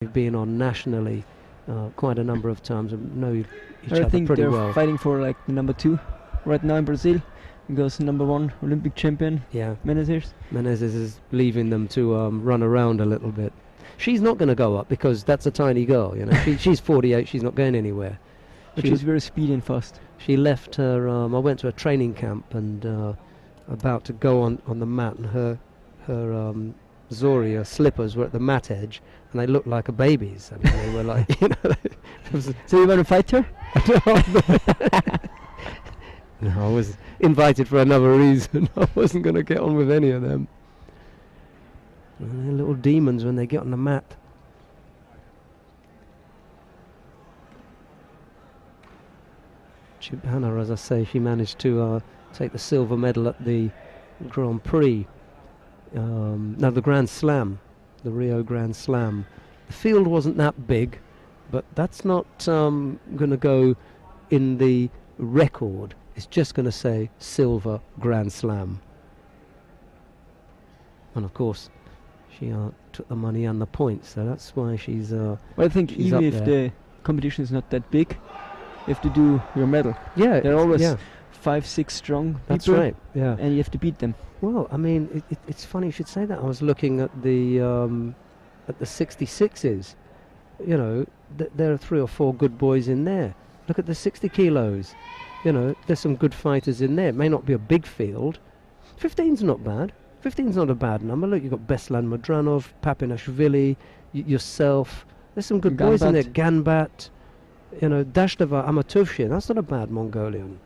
We've been on nationally quite a number of times and know each I other think pretty they're well. fighting for like the number 2 right now in Brazil, because number 1 Olympic champion Yeah, Menezes. Menezes is leaving them to run around a little bit. She's not going to go up because that's a tiny girl, you know. She's 48, she's not going anywhere. But she's very speedy and fast. She left her, I went to a training camp and about to go on the mat, and her Zoria slippers were at the mat edge and they looked like a baby's. I mean, they were like, you know. So you want to fight her? No, I was invited for another reason. I wasn't going to get on with any of them. They're little demons when they get on the mat. Chibana, as I say, she managed to take the silver medal at the Grand Prix. No, the Grand Slam, the Rio Grand Slam. The field wasn't that big, but that's not going to go in the record. It's just going to say silver Grand Slam. And of course, she took the money and the points, so that's why she's. Well, I think she's even up if there. the competition is not that big, you have to do your medal. Yeah, They're always yeah, 5-6 strong that's people, right. Yeah. and you have to beat them. Well, I mean, it's funny you should say that. I was looking at the 66s. You know, there are 3 or 4 good boys in there. Look at the 60 kilos. You know, there's some good fighters in there. It may not be a big field. 15's not bad. 15's not a bad number. Look, you've got Beslan Madranov, Papinashvili, yourself. There's some good boys in there. Ganbat, you know, Dashtava Amatuvshin. That's not a bad Mongolian.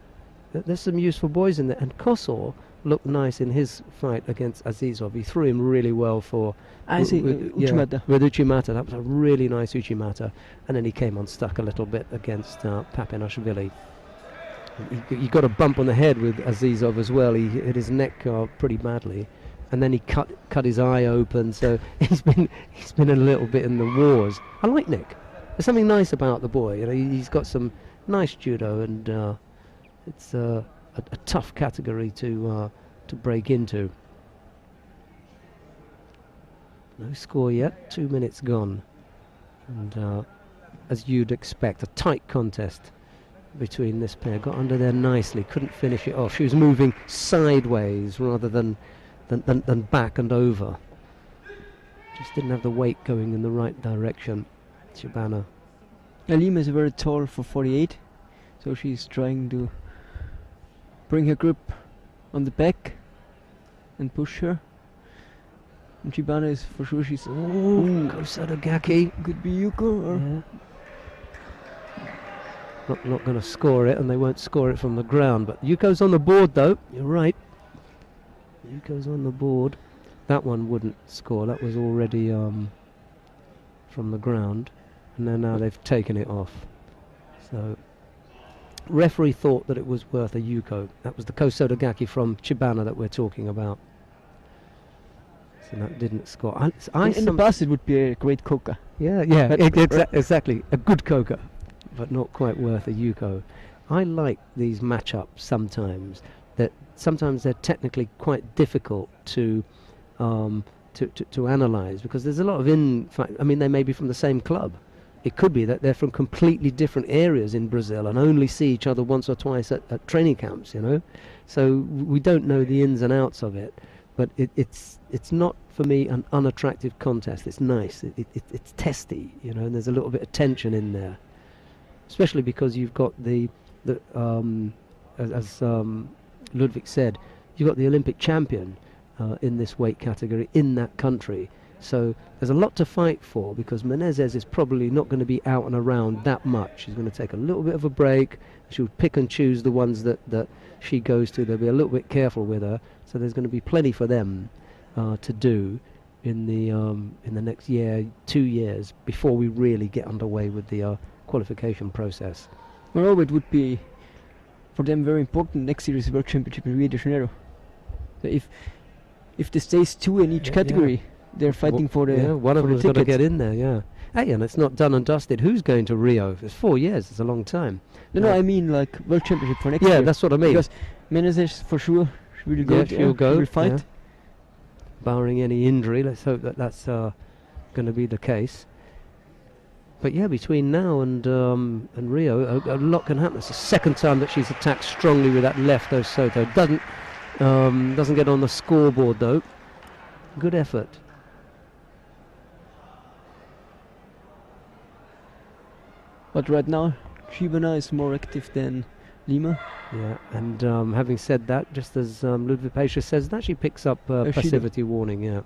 There's some useful boys in there. And Kosor looked nice in his fight against Azizov. He threw him really well for Uchimata. with Uchimata. That was a really nice Uchimata. And then he came unstuck a little bit against Papinashvili. He got a bump on the head with Azizov as well. He hit his neck pretty badly, and then he cut his eye open. So he's been a little bit in the wars. I like Nick. There's something nice about the boy. You know, he's got some nice judo, and it's a tough category to break into. No score yet. 2 minutes gone, and as you'd expect, a tight contest between this pair. Got under there nicely, couldn't finish it off. She was moving sideways rather than back and over. Just didn't have the weight going in the right direction. Chibana. Lima is very tall for 48, so she's trying to bring her grip on the back and push her. And Chibana is for sure, she's Kosadagaki. Could be Yuko or Not going to score it, and they won't score it from the ground. But Yuko's on the board, though. You're right. Yuko's on the board. That one wouldn't score. That was already from the ground. And then now they've taken it off. So, referee thought that it was worth a Yuko. That was the Kosodagaki from Chibana that we're talking about. So that didn't score. in the past it would be a great Koka. Yeah, exactly. A good Koka, but not quite worth a Yuko. I like these matchups sometimes. That sometimes they're technically quite difficult to analyze, because there's a lot of they may be from the same club. It could be that they're from completely different areas in Brazil and only see each other once or twice at training camps, you know. So we don't know the ins and outs of it. But it's not, for me, an unattractive contest. It's nice. It's testy, you know, and there's a little bit of tension in there. Especially because you've got as Ludwig said, you've got the Olympic champion in this weight category in that country. So there's a lot to fight for, because Menezes is probably not going to be out and around that much. She's going to take a little bit of a break. She'll pick and choose the ones that she goes to. They'll be a little bit careful with her. So there's going to be plenty for them to do in the next year, 2 years, before we really get underway with the qualification process. Moreover, it would be for them very important next year's World Championship in Rio de Janeiro. So if there stays 2 in each category, they're fighting for the one of for them's the got to ticket. get in there. Yeah. Hey, and it's not done and dusted. Who's going to Rio? It's 4 years. It's a long time. No, I mean like World Championship for next year. Yeah, that's what I mean. Because Menezes for sure will go. Yeah, she'll go. She will fight. Yeah. Barring any injury, let's hope that that's going to be the case. But yeah, between now and Rio, a lot can happen. It's the second time that she's attacked strongly with that left Osoto. Doesn't get on the scoreboard though. Good effort. But right now, Chibana is more active than Lima. Yeah, and having said that, just as Ludwig Pesha says, that she picks up passivity warning. Yeah.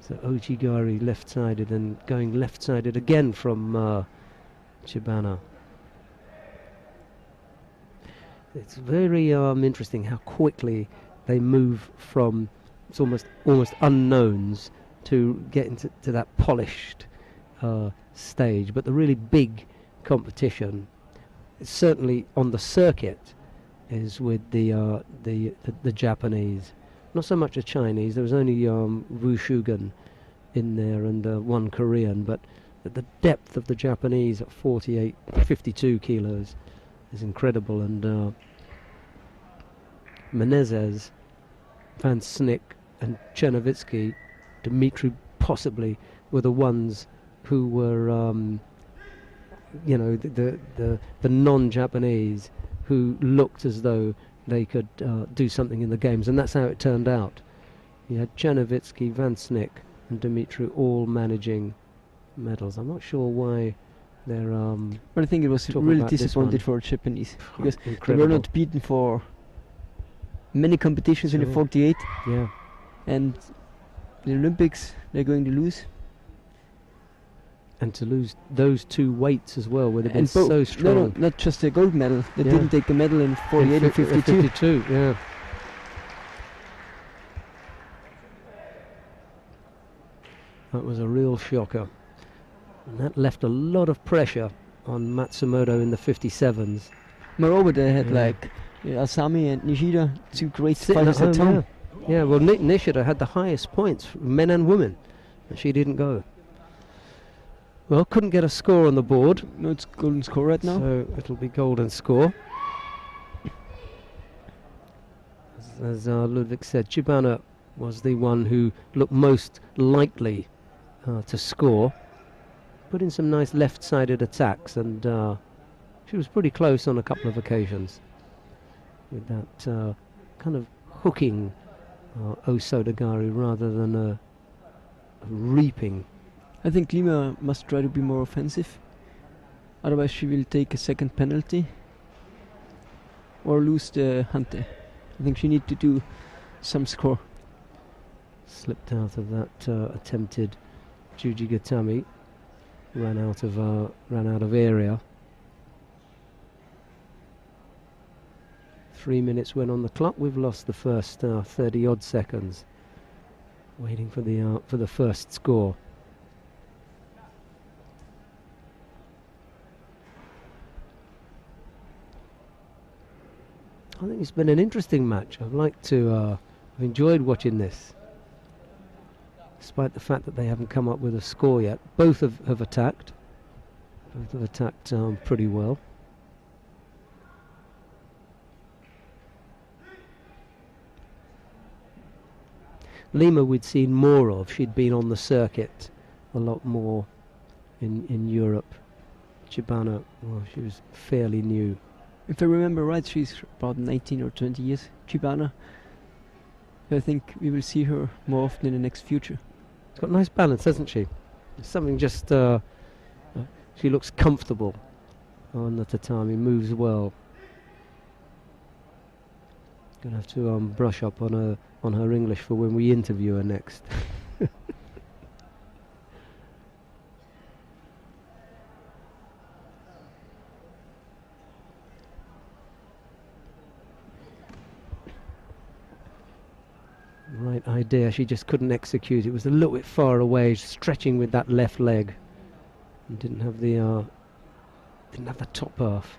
So Ojigari left-sided and going left-sided again from Chibana. It's very interesting how quickly they move from almost unknowns to get into that polished stage. But the really big competition, certainly on the circuit, is with the Japanese. Not so much the Chinese. There was only Wu Shugan in there and one Korean, but the depth of the Japanese at 48, 52 kilos is incredible. And Menezes, Van Snick and Chernovitsky, Dmitry possibly were the ones who were the non-Japanese who looked as though they could do something in the games, and that's how it turned out. You had Chernovitsky, Van Snick and Dmitry all managing medals. I'm not sure why they're but I think it was really disappointed for Japanese, because they were not beaten for many competitions in the 48. Yeah. And the Olympics they're going to lose. And to lose those two weights as well would have been so strong. No, not just a gold medal. They didn't take a medal in 48 and 52. 52, yeah. That was a real shocker. And that left a lot of pressure on Matsumoto in the 57s. Moreover, they had Asami and Nishida, two great fighters at home. Yeah, well, Nishida had the highest points, men and women, and she didn't go. Well, couldn't get a score on the board. No, it's golden score right now. So it'll be golden score. As Ludwig said, Chibana was the one who looked most likely to score. Put in some nice left-sided attacks, and she was pretty close on a couple of occasions with that kind of hooking Osodagari rather than a reaping. I think Lima must try to be more offensive, otherwise she will take a second penalty or lose the Hante. I think she needs to do some score. Slipped out of that attempted Jujigatami, ran out of area. 3 minutes went on the clock. We've lost the first 30 odd seconds, waiting for the first score. I think it's been an interesting match. I've enjoyed watching this, despite the fact that they haven't come up with a score yet. Both have attacked. Both have attacked pretty well. Lima we'd seen more of. She'd been on the circuit a lot more in Europe. Chibana, well, she was fairly new. If I remember right, she's about 19 or 20 years, Chibana. I think we will see her more often in the next future. She's got nice balance, hasn't she? Something just... she looks comfortable on the tatami, moves well. Gonna have to brush up on her English for when we interview her next. Right idea, she just couldn't execute. It was a little bit far away, stretching with that left leg, and didn't have the top half.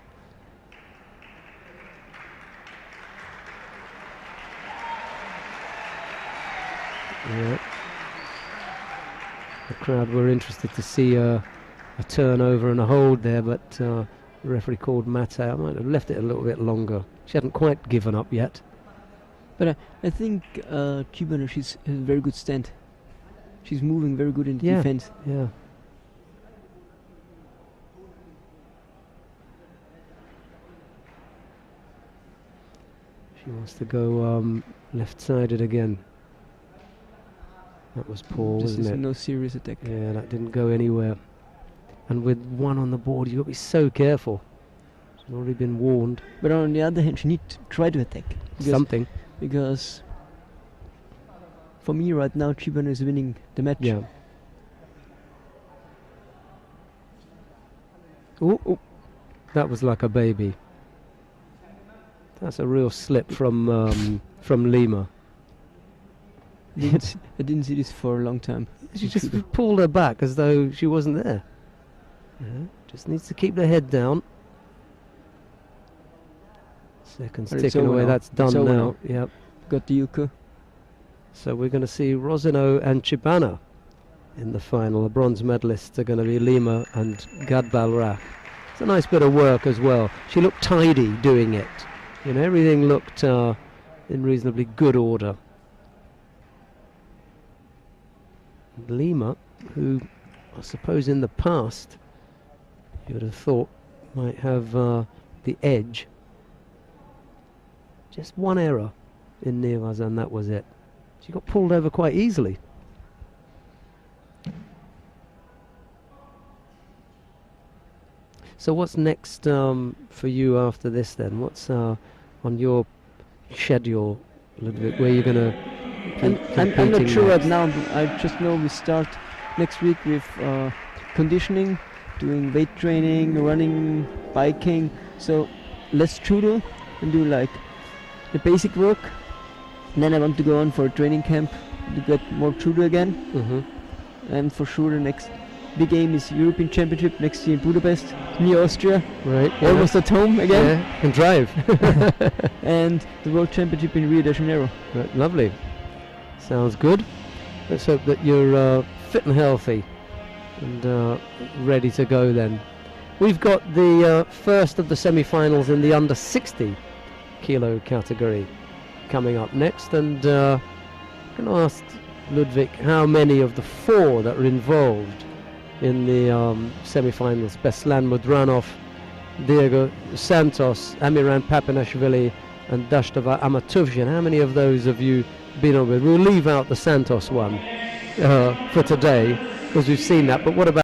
Yeah. The crowd were interested to see a turnover and a hold there, but the referee called Mate. I might have left it a little bit longer. She hadn't quite given up yet. But I think Chibana, she's has a very good stand. She's moving very good in the defense. Yeah. She wants to go left-sided again. That was poor, This wasn't is it? no serious attack. Yeah, that didn't go anywhere. And with one on the board, you've got to be so careful. She's already been warned. But on the other hand, she needs to try to attack. Something. Because for me right now, Chibana is winning the match. Yeah. Ooh, that was like a baby. That's a real slip from Lima. I didn't see this for a long time. She just pulled her back as though she wasn't there. Yeah, just needs to keep the head down. Seconds But it's ticking over away. now. That's It's done over now. now. Yep. Got the yuko. So we're going to see Rosino and Chibana in the final. The bronze medalists are going to be Lima and Gabriela. It's a nice bit of work as well. She looked tidy doing it. You know, everything looked in reasonably good order. Lima, who I suppose in the past you would have thought might have the edge. Just one error in Nevas and that was it. She got pulled over quite easily. So what's next for you after this then? What's on your schedule, Ludwig, where you're going to I'm not sure right now, but I just know we start next week with conditioning, doing weight training, running, biking. So less judo and do like the basic work. And then I want to go on for a training camp to get more judo again. Mm-hmm. And for sure the next big aim is European Championship next year in Budapest, near Austria. Right. Almost at home again. Yeah, can drive. And the World Championship in Rio de Janeiro. Right, lovely. Sounds good. Let's hope that you're fit and healthy and ready to go then. We've got the first of the semi-finals in the under 60 kilo category coming up next, and I'm going to ask Ludwig how many of the four that are involved in the semi-finals, Beslan Mudranov, Diego Santos, Amiran Papinashvili and Dashtava Amatuvshin, how many of those have you been on with? We'll leave out the Santos one for today because we've seen that, but what about